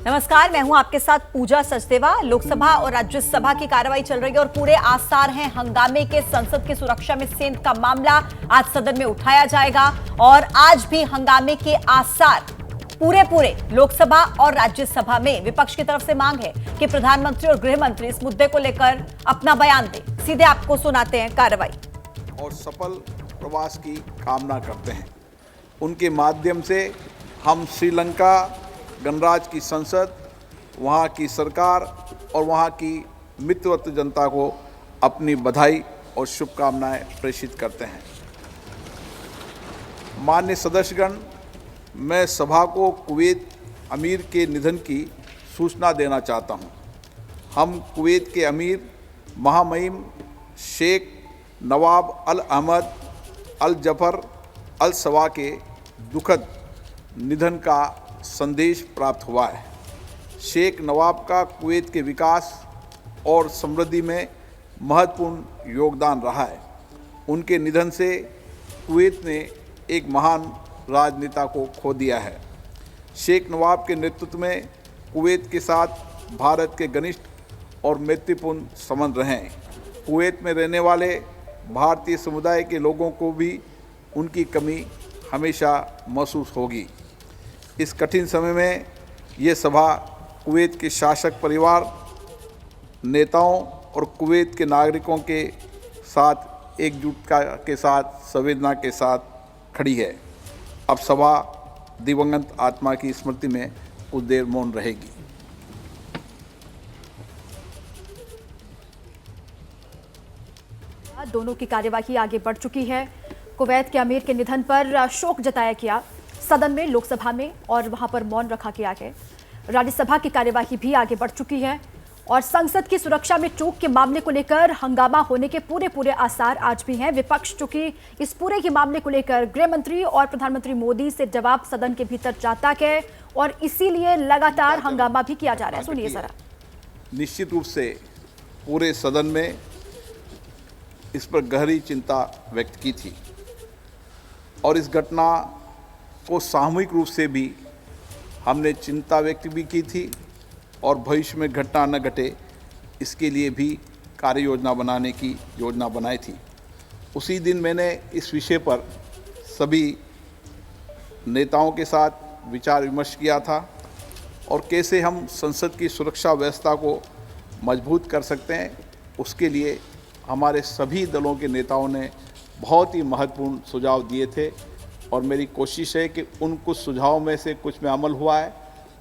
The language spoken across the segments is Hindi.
नमस्कार, मैं हूं आपके साथ पूजा सचदेवा। लोकसभा और राज्यसभा की कार्रवाई चल रही है और पूरे आसार हैं हंगामे के। संसद की सुरक्षा में सेंध का मामला आज सदन में उठाया जाएगा और आज भी हंगामे के आसार पूरे लोकसभा और राज्यसभा में। विपक्ष की तरफ से मांग है कि प्रधानमंत्री और गृह मंत्री इस मुद्दे को लेकर अपना बयान दें। सीधे आपको सुनाते हैं कार्रवाई। और सफल प्रवास की कामना करते हैं। उनके माध्यम से हम श्रीलंका गणराज्य की संसद, वहाँ की सरकार और वहाँ की मित्रवत जनता को अपनी बधाई और शुभकामनाएं प्रेषित करते हैं। माननीय सदस्यगण, मैं सभा को कुवैत अमीर के निधन की सूचना देना चाहता हूँ। हम कुवैत के अमीर महामहिम शेख नवाब अल अहमद अल जफर अल सवा के दुखद निधन का संदेश प्राप्त हुआ है। शेख नवाब का कुवैत के विकास और समृद्धि में महत्वपूर्ण योगदान रहा है। उनके निधन से कुवैत ने एक महान राजनेता को खो दिया है। शेख नवाब के नेतृत्व में कुवैत के साथ भारत के घनिष्ठ और मैत्रीपूर्ण संबंध रहे हैं। कुवैत में रहने वाले भारतीय समुदाय के लोगों को भी उनकी कमी हमेशा महसूस होगी। इस कठिन समय में ये सभा कुवैत के शासक परिवार, नेताओं और कुवैत के नागरिकों के साथ एकजुटता के साथ, संवेदना के साथ खड़ी है। अब सभा दिवंगत आत्मा की स्मृति में कुछ देर मौन रहेगी। दोनों की कार्यवाही आगे बढ़ चुकी है। कुवैत के अमीर के निधन पर शोक जताया गया सदन में, लोकसभा में, और वहां पर मौन रखा गया है। राज्यसभा की कार्यवाही भी आगे बढ़ चुकी है और संसद की सुरक्षा में चूक के मामले को लेकर हंगामा होने के पूरे आसार आज भी हैं। विपक्ष चूंकि इस पूरे के मामले को लेकर गृह मंत्री और प्रधानमंत्री मोदी से जवाब सदन के भीतर चाहता है और इसीलिए लगातार हंगामा भी किया जा रहा है। सुनिए जरा। निश्चित रूप से पूरे सदन में इस पर गहरी चिंता व्यक्त की थी और इस घटना को सामूहिक रूप से भी हमने चिंता व्यक्त भी की थी और भविष्य में घटना न घटे इसके लिए भी कार्य योजना बनाने की योजना बनाई थी। उसी दिन मैंने इस विषय पर सभी नेताओं के साथ विचार विमर्श किया था और कैसे हम संसद की सुरक्षा व्यवस्था को मजबूत कर सकते हैं, उसके लिए हमारे सभी दलों के नेताओं ने बहुत ही महत्वपूर्ण सुझाव दिए थे और मेरी कोशिश है कि उन कुछ सुझावों में से कुछ में अमल हुआ है,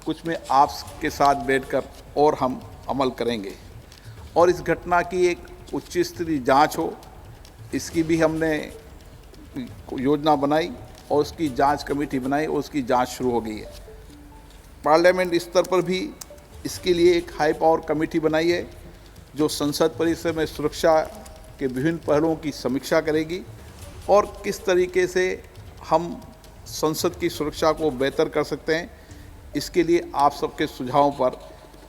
कुछ में आपके साथ बैठकर और हम अमल करेंगे और इस घटना की एक उच्च स्तरीय जांच हो, इसकी भी हमने योजना बनाई और उसकी जांच कमेटी बनाई और उसकी जांच शुरू हो गई है। पार्लियामेंट स्तर पर भी इसके लिए एक हाई पावर कमेटी बनाई है जो संसद परिसर में सुरक्षा के विभिन्न पहलुओं की समीक्षा करेगी और किस तरीके से हम संसद की सुरक्षा को बेहतर कर सकते हैं, इसके लिए आप सबके सुझावों पर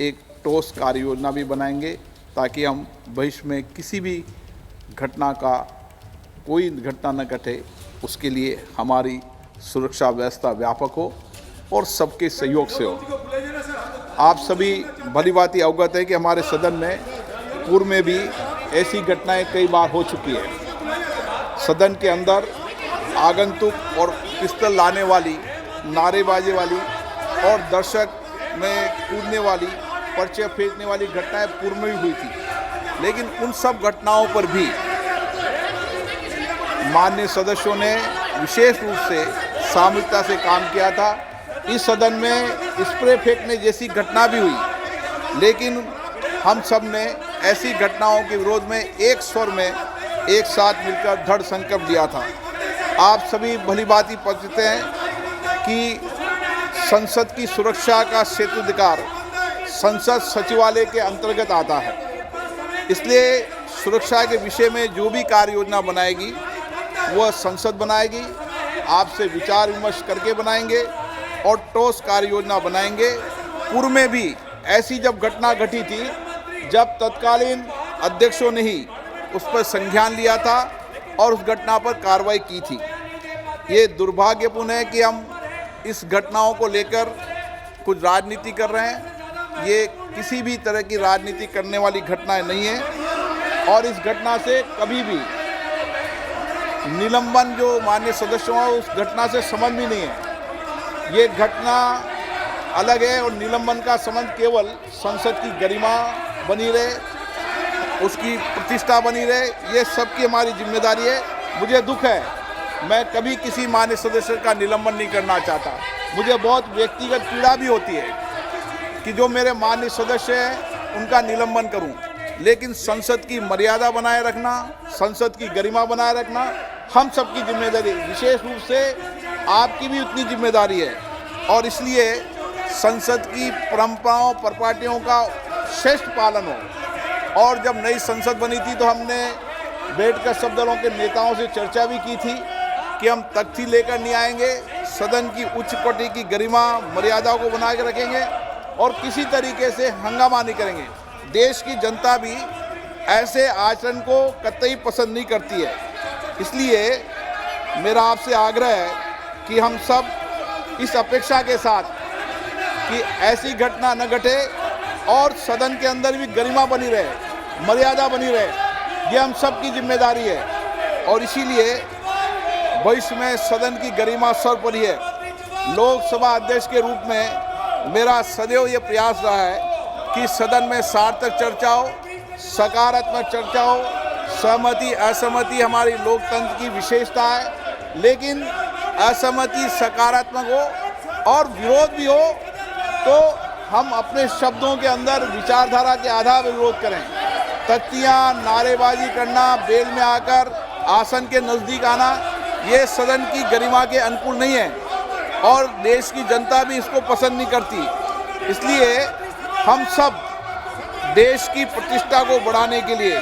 एक ठोस कार्य योजना भी बनाएंगे ताकि हम भविष्य में किसी भी घटना का कोई घटना न घटे, उसके लिए हमारी सुरक्षा व्यवस्था व्यापक हो और सबके सहयोग से हो। आप सभी भली भांति अवगत है कि हमारे सदन में पूर्व में भी ऐसी घटनाएं कई बार हो चुकी है। सदन के अंदर आगंतुक और पिस्तौल लाने वाली, नारेबाजी वाली और दर्शक में कूदने वाली, पर्चे फेंकने वाली घटनाएं पूर्व में भी हुई थी, लेकिन उन सब घटनाओं पर भी माननीय सदस्यों ने विशेष रूप से सामूहिकता से काम किया था। इस सदन में स्प्रे फेंकने जैसी घटना भी हुई, लेकिन हम सब ने ऐसी घटनाओं के विरोध में एक स्वर में एक साथ मिलकर दृढ़ संकल्प लिया था। आप सभी भली भांति परिचित हैं कि संसद की सुरक्षा का क्षेत्राधिकार संसद सचिवालय के अंतर्गत आता है, इसलिए सुरक्षा के विषय में जो भी कार्य योजना बनाएगी वह संसद बनाएगी। आपसे विचार विमर्श करके बनाएंगे और ठोस कार्य योजना बनाएंगे। पूर्व में भी ऐसी जब घटना घटी थी, जब तत्कालीन अध्यक्षों ने ही उस पर संज्ञान लिया था और उस घटना पर कार्रवाई की थी। ये दुर्भाग्यपूर्ण है कि हम इस घटनाओं को लेकर कुछ राजनीति कर रहे हैं। ये किसी भी तरह की राजनीति करने वाली घटनाएं नहीं है और इस घटना से कभी भी निलंबन जो माननीय सदस्यों है उस घटना से संबंध भी नहीं है। ये घटना अलग है और निलंबन का संबंध केवल संसद की गरिमा बनी रहे, उसकी प्रतिष्ठा बनी रहे, ये सबकी हमारी जिम्मेदारी है। मुझे दुख है, मैं कभी किसी माननीय सदस्य का निलंबन नहीं करना चाहता। मुझे बहुत व्यक्तिगत पीड़ा भी होती है कि जो मेरे माननीय सदस्य हैं उनका निलंबन करूं, लेकिन संसद की मर्यादा बनाए रखना, संसद की गरिमा बनाए रखना हम सबकी जिम्मेदारी है। विशेष रूप से आपकी भी उतनी जिम्मेदारी है और इसलिए संसद की परंपराओं परिपाटियों का श्रेष्ठ पालन हो। और जब नई संसद बनी थी तो हमने बैठकर सब दलों के नेताओं से चर्चा भी की थी कि हम तख्ती लेकर नहीं आएंगे, सदन की उच्च कोटि की गरिमा मर्यादा को बना के रखेंगे और किसी तरीके से हंगामा नहीं करेंगे। देश की जनता भी ऐसे आचरण को कतई पसंद नहीं करती है। इसलिए मेरा आपसे आग्रह है कि हम सब इस अपेक्षा के साथ कि ऐसी घटना न घटे और सदन के अंदर भी गरिमा बनी रहे, मर्यादा बनी रहे, ये हम सब की जिम्मेदारी है। और इसीलिए भविष्य में सदन की गरिमा सर्वोपरि है। लोकसभा अध्यक्ष के रूप में मेरा सदैव ये प्रयास रहा है कि सदन में सार्थक चर्चा हो, सकारात्मक चर्चा हो। सहमति असहमति हमारी लोकतंत्र की विशेषता है, लेकिन असहमति सकारात्मक हो और विरोध भी हो तो हम अपने शब्दों के अंदर विचारधारा के आधार पर विरोध करें। तख्तियाँ, नारेबाजी करना, बेल में आकर आसन के नज़दीक आना, ये सदन की गरिमा के अनुकूल नहीं है और देश की जनता भी इसको पसंद नहीं करती। इसलिए हम सब देश की प्रतिष्ठा को बढ़ाने के लिए,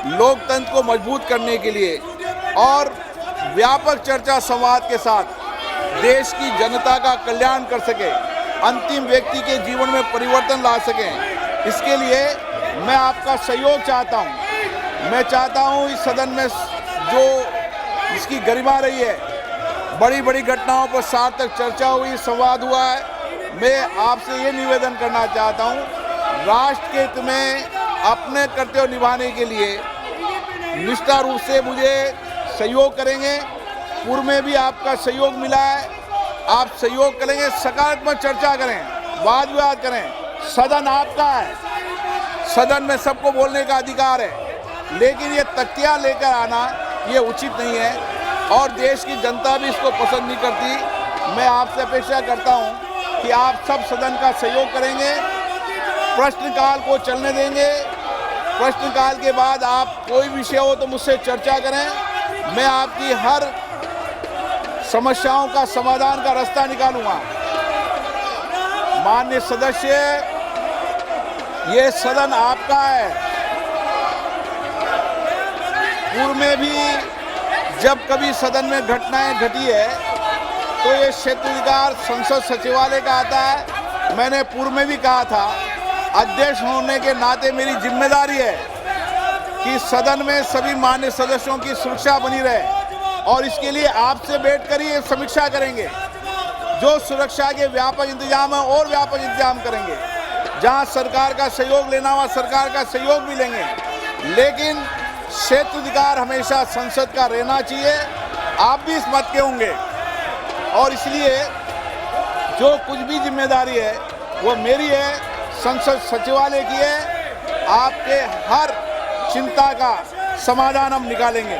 लोकतंत्र को मजबूत करने के लिए और व्यापक चर्चा संवाद के साथ देश की जनता का कल्याण कर सके, अंतिम व्यक्ति के जीवन में परिवर्तन ला सकें, इसके लिए मैं आपका सहयोग चाहता हूं। मैं चाहता हूं इस सदन में जो इसकी गरिमा रही है, बड़ी बड़ी घटनाओं पर सार्थक चर्चा हुई, संवाद हुआ है। मैं आपसे ये निवेदन करना चाहता हूं, राष्ट्र के हित में अपने कर्तव्य निभाने के लिए निष्ठा रूप से मुझे सहयोग करेंगे। पूर्व में भी आपका सहयोग मिला है, आप सहयोग करेंगे, सकारात्मक चर्चा करें, वाद विवाद करें। सदन आपका है, सदन में सबको बोलने का अधिकार है, लेकिन ये तख्तियाँ लेकर आना ये उचित नहीं है और देश की जनता भी इसको पसंद नहीं करती। मैं आपसे अपेक्षा करता हूँ कि आप सब सदन का सहयोग करेंगे, प्रश्नकाल को चलने देंगे। प्रश्नकाल के बाद आप कोई विषय हो तो मुझसे चर्चा करें, मैं आपकी हर समस्याओं का समाधान का रास्ता निकालूंगा। माननीय सदस्य, ये सदन आपका है। पूर्व में भी जब कभी सदन में घटनाएं घटी है तो ये क्षेत्राधिकार संसद सचिवालय का आता है। मैंने पूर्व में भी कहा था, अध्यक्ष होने के नाते मेरी जिम्मेदारी है कि सदन में सभी माननीय सदस्यों की सुरक्षा बनी रहे और इसके लिए आपसे बैठकर ही समीक्षा करेंगे। जो सुरक्षा के व्यापक इंतजाम है और व्यापक इंतजाम करेंगे। जहां सरकार का सहयोग लेना वहां सरकार का सहयोग भी लेंगे, लेकिन क्षेत्राधिकार हमेशा संसद का रहना चाहिए। आप भी इस मत के होंगे और इसलिए जो कुछ भी जिम्मेदारी है वो मेरी है, संसद सचिवालय की है। आपके हर चिंता का समाधान हम निकालेंगे।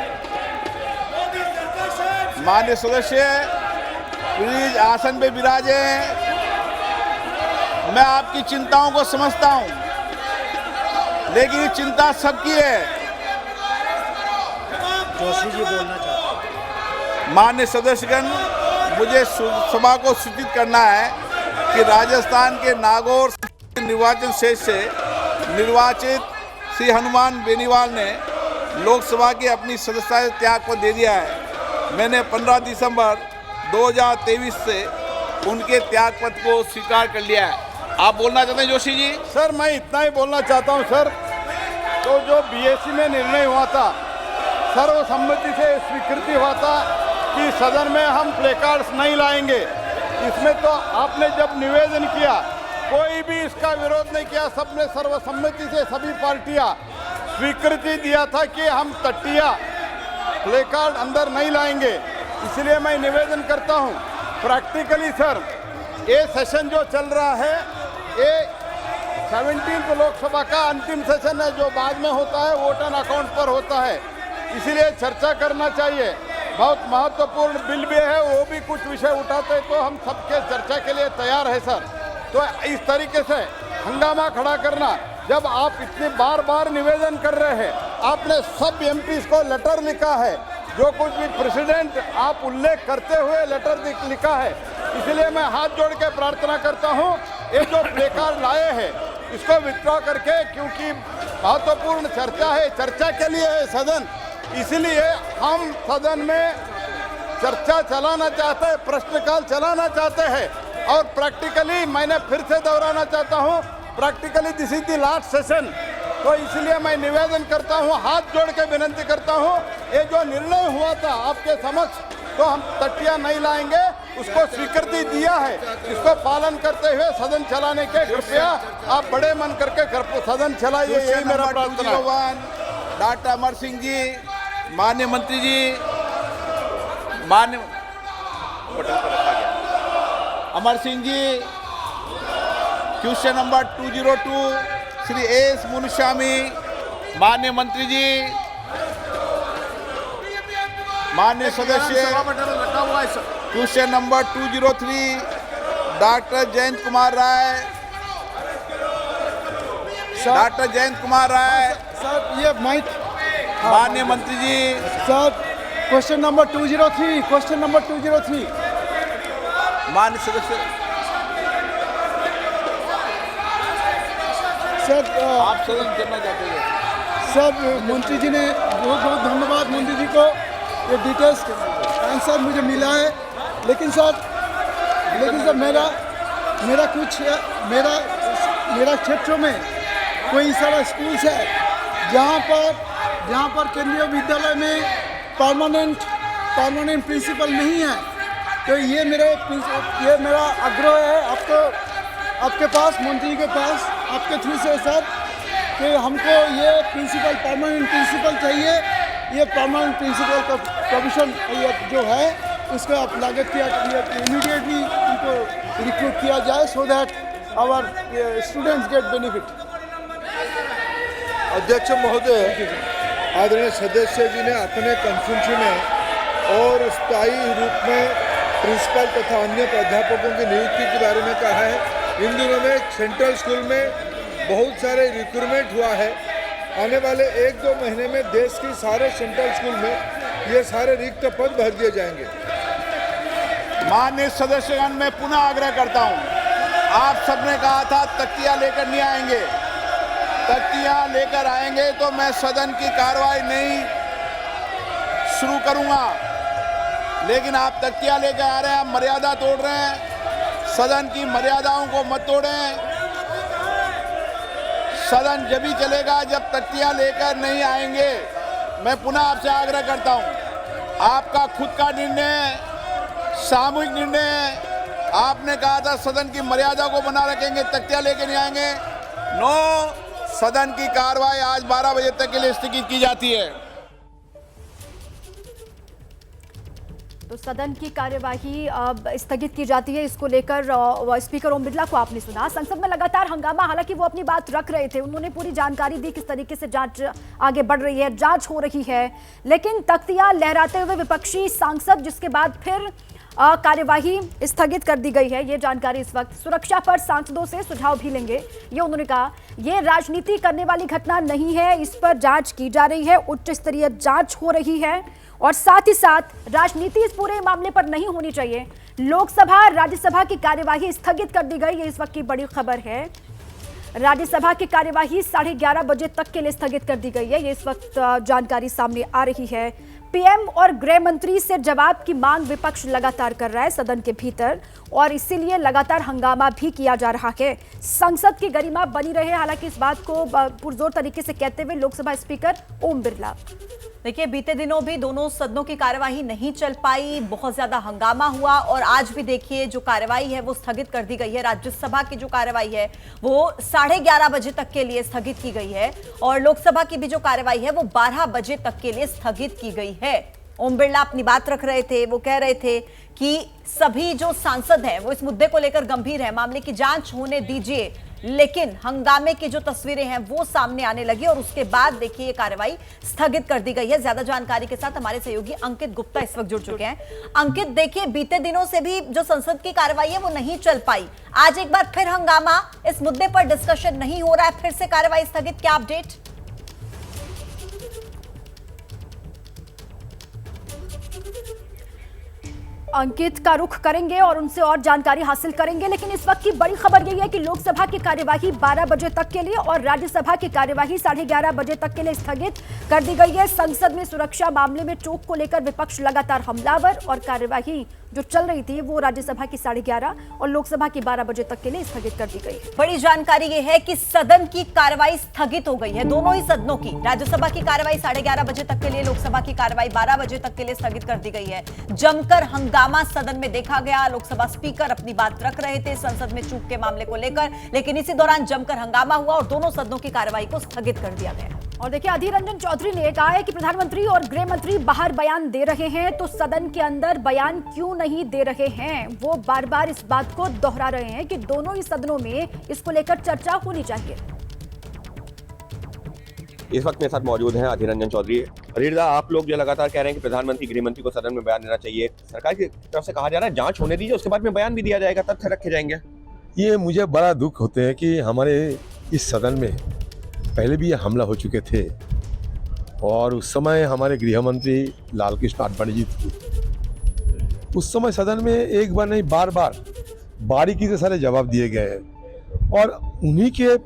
माननीय सदस्य प्लीज आसन पे विराजे हैं। मैं आपकी चिंताओं को समझता हूं, लेकिन ये चिंता सबकी है। जोशी जी बोलना चाहते हैं। माननीय सदस्यगण, मुझे सभा को सूचित करना है कि राजस्थान के नागौर निर्वाचन क्षेत्र से निर्वाचित श्री हनुमान बेनीवाल ने लोकसभा की अपनी सदस्यता से त्याग पत्र दे दिया है। मैंने 15 दिसंबर 2023 से उनके त्याग पत्र को स्वीकार कर लिया है। आप बोलना चाहते हैं जोशी जी? सर, मैं इतना ही बोलना चाहता हूं सर, तो जो बीएससी में निर्णय हुआ था, सर्वसम्मति से स्वीकृति हुआ था कि सदन में हम प्लेकार्ड्स नहीं लाएंगे इसमें तो आपने जब निवेदन किया कोई भी इसका विरोध नहीं किया, सबने सर्वसम्मति से सभी पार्टियां स्वीकृति दिया था कि हम तटिया प्ले कार्ड अंदर नहीं लाएंगे। इसलिए मैं निवेदन करता हूं प्रैक्टिकली सर, ये सेशन जो चल रहा है ये 17वीं लोकसभा का अंतिम सेशन है, जो बाद में होता है वोट ऑन अकाउंट पर होता है, इसलिए चर्चा करना चाहिए। बहुत महत्वपूर्ण बिल भी है, वो भी कुछ विषय उठाते हैं तो हम सबके चर्चा के लिए तैयार है सर। तो इस तरीके से हंगामा खड़ा करना, जब आप इतनी बार बार निवेदन कर रहे हैं, आपने सब एमपीज को लेटर लिखा है, जो कुछ भी प्रेसिडेंट आप उल्लेख करते हुए लेटर लिखा है, इसलिए मैं हाथ जोड़ के प्रार्थना करता हूं ये जो प्ले कार्ड लाए हैं इसको विथड्रॉ करके, क्योंकि महत्वपूर्ण चर्चा है, चर्चा के लिए है सदन, इसलिए हम सदन में चर्चा चलाना चाहते हैं, प्रश्नकाल चलाना चाहते हैं। और प्रैक्टिकली मैंने फिर से दोहराना चाहता हूं, practically this is the last session, तो इसलिए मैं निवेदन करता हूं, हाथ जोड़ के विनती करता हूं, ये जो निर्णय हुआ था आपके समक्ष, तो हम तटिया नहीं लाएंगे, उसको स्वीकृति दिया है, इसको पालन करते हुए सदन चलाने के कृपया आप बड़े मन करके सदन चलाइए, यही मेरा प्रार्थना है। डॉक्टर अमर सिंह जी, माननीय मंत्री जी, माननीय Amar Singh ji, question number 202 Shri S Munuswamy, माननीय मंत्री जी, माननीय सदस्य, question number 203 doctor Jayant Kumar Rai, doctor Jayant Kumar Rai, sir ये माइक, माननीय मंत्री ji, sir question number 203, question number 203, माननीय सदस्य, सर आप सदन करना चाहते हैं? सर मंत्री जी ने बहुत बहुत धन्यवाद, मंत्री जी को ये डिटेल्स आंसर मुझे मिला है, लेकिन सर मेरा क्षेत्र में कोई सारा स्कूल्स है जहाँ पर केंद्रीय विद्यालय में परमानेंट प्रिंसिपल नहीं है, तो ये मेरा आग्रह है आपके पास, मंत्री के पास, आपके थ्रू से सर, कि हमको ये परमानेंट प्रिंसिपल चाहिए, ये परमानेंट प्रिंसिपल का प्रोविजन जो है उसको आप लागत किया, इमीडिएटली उनको रिक्रूट किया जाए, so that our students get benefit. अध्यक्ष महोदय, आदरणीय सदस्य जी ने अपने कन्फ्रेंस में और स्थायी रूप में प्रिंसिपल तथा अन्य प्राध्यापकों की नियुक्ति के बारे में कहा है। इन दिनों में सेंट्रल स्कूल में बहुत सारे रिक्रूटमेंट हुआ है, आने वाले 1-2 महीने में देश की सारे सेंट्रल स्कूल में ये सारे रिक्त पद भर दिए जाएंगे। माननीय सदस्यगण, मैं पुनः आग्रह करता हूं, आप सबने कहा था तख्तियां लेकर नहीं आएंगे, तख्तियां लेकर आएंगे तो मैं सदन की कार्रवाई नहीं शुरू करूंगा, लेकिन आप तख्तियां लेकर आ रहे हैं, आप मर्यादा तोड़ रहे हैं, सदन की मर्यादाओं को मत तोड़ें। सदन जब भी चलेगा जब तख्तियां लेकर नहीं आएंगे। मैं पुनः आपसे आग्रह करता हूं, आपका खुद का निर्णय, सामूहिक निर्णय, आपने कहा था सदन की मर्यादा को बना रखेंगे, तख्तियां लेकर नहीं आएंगे, नो, सदन की कार्रवाई आज 12 बजे तक के लिए स्थगित की जाती है। तो सदन की कार्यवाही स्थगित की जाती है, इसको लेकर स्पीकर ओम बिरला को आपने सुना। संसद में लगातार हंगामा, हालांकि वो अपनी बात रख रहे थे, उन्होंने पूरी जानकारी दी किस तरीके से जांच आगे बढ़ रही है, जांच हो रही है, लेकिन तख्तियां लहराते हुए विपक्षी सांसद, जिसके बाद फिर कार्यवाही स्थगित कर दी गई है। ये जानकारी इस वक्त सुरक्षा पर सांसदों से सुझाव भी लेंगे, ये उन्होंने कहा। ये राजनीति करने वाली घटना नहीं है, इस पर जांच की जा रही है, उच्च स्तरीय जांच हो रही है, और साथ ही साथ राजनीति इस पूरे मामले पर नहीं होनी चाहिए। लोकसभा राज्यसभा की कार्यवाही स्थगित कर दी गई, ये इस वक्त की बड़ी खबर है। राज्यसभा की कार्यवाही 11:30 बजे तक के लिए स्थगित कर दी गई है, ये इस वक्त जानकारी सामने आ रही है। पीएम और गृह मंत्री से जवाब की मांग विपक्ष लगातार कर रहा है सदन के भीतर, और इसीलिए लगातार हंगामा भी किया जा रहा है। संसद की गरिमा बनी रहे, हालांकि इस बात को पुरजोर तरीके से कहते हुए लोकसभा स्पीकर ओम बिरला। देखिए, बीते दिनों भी दोनों सदनों की कार्यवाही नहीं चल पाई, बहुत ज्यादा हंगामा हुआ और आज भी देखिए जो कार्यवाही है वो स्थगित कर दी गई है। राज्यसभा की जो कार्यवाही है वो 11:30 बजे तक के लिए स्थगित की गई है और लोकसभा की भी जो कार्यवाही है वो 12 बजे तक के लिए स्थगित की गई है। ओम बिरला अपनी बात रख रहे थे, वो कह रहे थे कि सभी जो सांसद हैं वो इस मुद्दे को लेकर गंभीर है, मामले की जांच होने दीजिए, लेकिन हंगामे की जो तस्वीरें हैं वो सामने आने लगी और उसके बाद देखिए ये कार्रवाई स्थगित कर दी गई है। ज्यादा जानकारी के साथ हमारे सहयोगी अंकित गुप्ता इस वक्त जुड़ चुके हैं। अंकित, देखिए बीते दिनों से भी जो संसद की कार्रवाई है वो नहीं चल पाई, आज एक बार फिर हंगामा, इस मुद्दे पर डिस्कशन नहीं हो रहा है, फिर से कार्रवाई स्थगित, क्या अपडेट? अंकित का रुख करेंगे और उनसे और जानकारी हासिल करेंगे, लेकिन इस वक्त की बड़ी खबर यही है कि लोकसभा की कार्यवाही 12 बजे तक के लिए और राज्यसभा की कार्यवाही 11:30 बजे तक के लिए स्थगित कर दी गई है। संसद में सुरक्षा मामले में चूक को लेकर विपक्ष लगातार हमलावर और कार्यवाही जो चल रही थी वो राज्यसभा की 11:30 और लोकसभा की 12 बजे तक के लिए स्थगित कर दी गई है। बड़ी जानकारी यह है कि सदन की कार्रवाई स्थगित हो गई है, दोनों ही सदनों की। राज्यसभा की कार्रवाई 11:30 बजे तक के लिए, लोकसभा की कार्रवाई 12 बजे तक के लिए स्थगित कर दी गई है। जमकर हंगामा सदन में देखा गया, लोकसभा स्पीकर अपनी बात रख रहे थे संसद में चूक के मामले को लेकर, लेकिन इसी दौरान जमकर हंगामा हुआ और दोनों सदनों की कार्रवाई को स्थगित कर दिया गया। और देखिए, अधीर रंजन चौधरी ने कहा है कि प्रधानमंत्री और गृह मंत्री बाहर बयान दे रहे हैं तो सदन के अंदर बयान क्यों नहीं दे रहे हैं। वो बार बार इस बात को दोहरा रहे हैं कि दोनों ही सदनों में इसको लेकर चर्चा होनी चाहिए। इस वक्त मेरे साथ मौजूद हैं अधीर रंजन चौधरी। अधीर दा, आप लोग जो लगातार कह रहे हैं कि प्रधानमंत्री गृह मंत्री को सदन में बयान देना चाहिए, सरकार की तरफ से कहा जा रहा है जांच होने दीजिए, उसके बाद में बयान भी दिया जाएगा, तथ्य रखे जाएंगे। ये मुझे बड़ा दुख होते हैं कि हमारे इस सदन में पहले भी ये हमला हो चुके थे और उस समय हमारे गृह मंत्री लालकृष्ण आडवाणी जी थे। उस समय सदन में एक बार नहीं बार बार बारीकी से सारे जवाब दिए गए हैं और उन्हीं के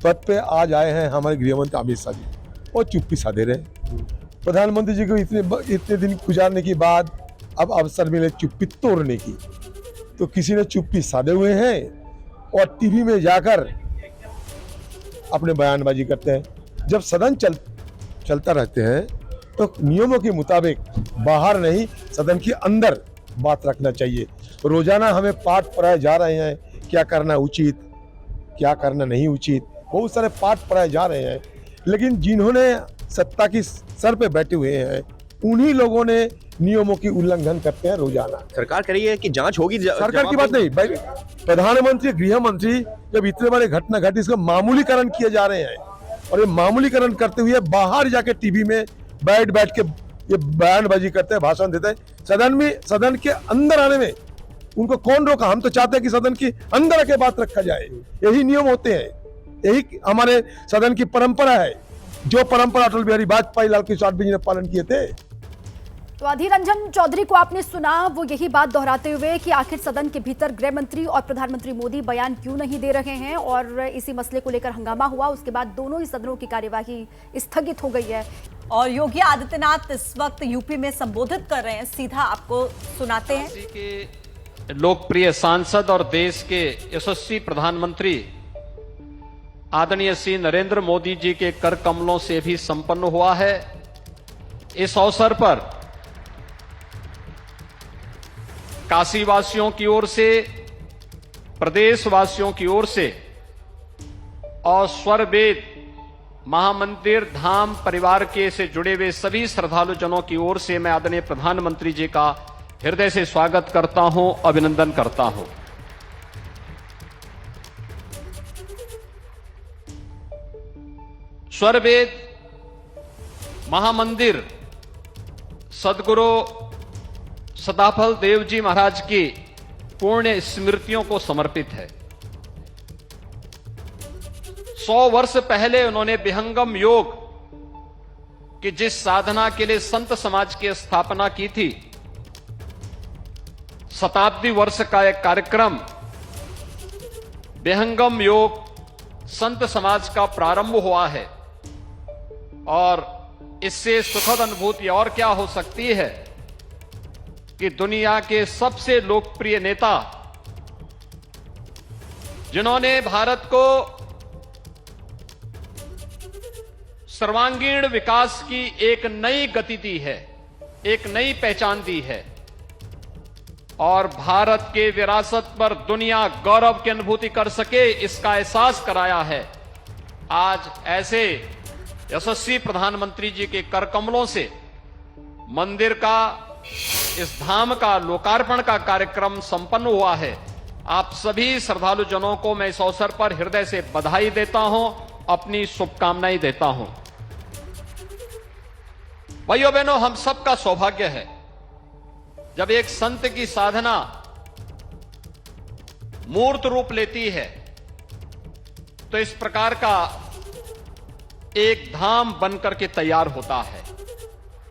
पद पे आज आए हैं हमारे गृह मंत्री अमित शाह जी और चुप्पी साधे रहे। प्रधानमंत्री जी को इतने दिन गुजारने के बाद अब अवसर मिले चुप्पी तोड़ने की, तो किसी ने चुप्पी साधे हुए हैं और टीवी में जाकर अपने बयानबाजी करते हैं। जब सदन चलता रहते हैं तो नियमों के मुताबिक बाहर नहीं सदन के अंदर बात रखना चाहिए। रोजाना हमें पाठ पढ़ाए जा रहे हैं, क्या करना उचित क्या करना नहीं उचित, बहुत सारे पाठ पढ़ाए जा रहे हैं, लेकिन जिन्होंने सत्ता की सर पे बैठे हुए हैं उन्हीं लोगों ने नियमों की उल्लंघन करते हैं रोजाना। सरकार कह रही है कि जांच होगी, सरकार की बात नहीं भाई, प्रधानमंत्री गृह मंत्री जब इतने बड़े घटना घटी इसका मामूलीकरण किए जा रहे हैं और ये मामूलीकरण करते हुए बाहर जाके टीवी में बैठ के ये बयानबाजी करते हैं, भाषण देते हैं। सदन के अंदर आने में उनको कौन रोका? हम तो चाहते हैं कि सदन के अंदर आके बात रखा जाए, यही नियम होते हैं, यही हमारे सदन की परंपरा है, जो परंपरा अटल बिहारी वाजपेयी लालकृष्ण आडवाणी जी ने पालन किए थे। तो अधीर रंजन चौधरी को आपने सुना, वो यही बात दोहराते हुए कि आखिर सदन के भीतर गृह मंत्री और प्रधानमंत्री मोदी बयान क्यों नहीं दे रहे हैं और इसी मसले को लेकर हंगामा हुआ, उसके बाद दोनों ही सदनों की कार्यवाही स्थगित हो गई है। और योगी आदित्यनाथ इस वक्त यूपी में संबोधित कर रहे हैं, सीधा आपको सुनाते हैं। के लोकप्रिय सांसद और देश के यशस्वी प्रधानमंत्री आदरणीय श्री नरेंद्र मोदी जी के कर कमलों से भी संपन्न हुआ है। इस अवसर पर काशीवासियों की ओर से, प्रदेशवासियों की ओर से और स्वरवेद महामंदिर धाम परिवार के से जुड़े हुए सभी श्रद्धालु जनों की ओर से मैं आदरणीय प्रधानमंत्री जी का हृदय से स्वागत करता हूं, अभिनंदन करता हूं। स्वरवेद महामंदिर सदगुरु सदाफल देव जी महाराज की पुण्य स्मृतियों को समर्पित है। 100 वर्ष पहले उन्होंने विहंगम योग की जिस साधना के लिए संत समाज की स्थापना की थी, शताब्दी वर्ष का एक कार्यक्रम विहंगम योग संत समाज का प्रारंभ हुआ है और इससे सुखद अनुभूति और क्या हो सकती है कि दुनिया के सबसे लोकप्रिय नेता जिन्होंने भारत को सर्वांगीण विकास की एक नई गति दी है, एक नई पहचान दी है और भारत के विरासत पर दुनिया गौरव की अनुभूति कर सके इसका एहसास कराया है। आज ऐसे यशस्वी प्रधानमंत्री जी के कर कमलों से मंदिर का, इस धाम का लोकार्पण का कार्यक्रम संपन्न हुआ है। आप सभी श्रद्धालु जनों को मैं इस अवसर पर हृदय से बधाई देता हूं, अपनी शुभकामनाएं देता हूं। भाइयों बहनों, हम सबका सौभाग्य है जब एक संत की साधना मूर्त रूप लेती है तो इस प्रकार का एक धाम बनकर के तैयार होता है।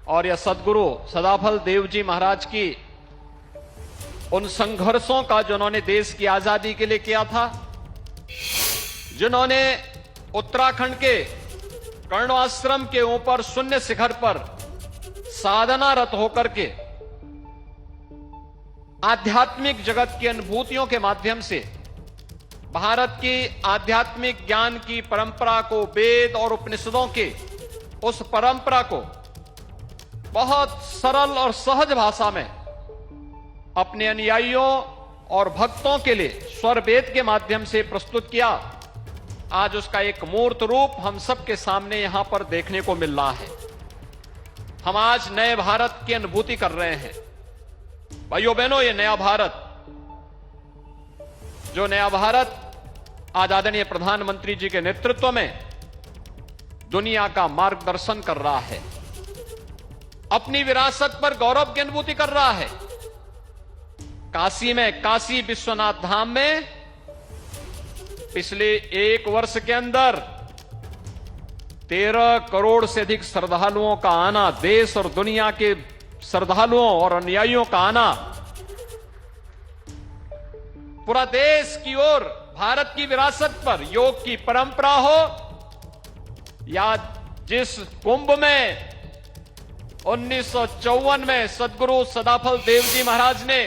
और यह सद्गुरु सदाफल देव जी महाराज की उन संघर्षों का जिन्होंने देश की आजादी के लिए किया था, जिन्होंने उत्तराखंड के कर्ण आश्रम के ऊपर शून्य शिखर पर साधनारत होकर के आध्यात्मिक जगत की अनुभूतियों के माध्यम से भारत की आध्यात्मिक ज्ञान की परंपरा को, वेद और उपनिषदों के उस परंपरा को बहुत सरल और सहज भाषा में अपने अनुयायियों और भक्तों के लिए स्वर वेद के माध्यम से प्रस्तुत किया। आज उसका एक मूर्त रूप हम सबके सामने यहां पर देखने को मिल रहा है। हम आज नए भारत की अनुभूति कर रहे हैं। भाइयों बहनों, ये नया भारत, जो नया भारत आज आदरणीय प्रधानमंत्री जी के नेतृत्व में दुनिया का मार्गदर्शन कर रहा है, अपनी विरासत पर गौरव की अनुभूति कर रहा है। काशी में, काशी विश्वनाथ धाम में पिछले एक वर्ष के अंदर 13 करोड़ से अधिक श्रद्धालुओं का आना, देश और दुनिया के श्रद्धालुओं और अनुयायियों का आना, पूरा देश की ओर भारत की विरासत पर योग की परंपरा हो या जिस कुंभ में 1954 में सद्गुरु सदाफल देव जी महाराज ने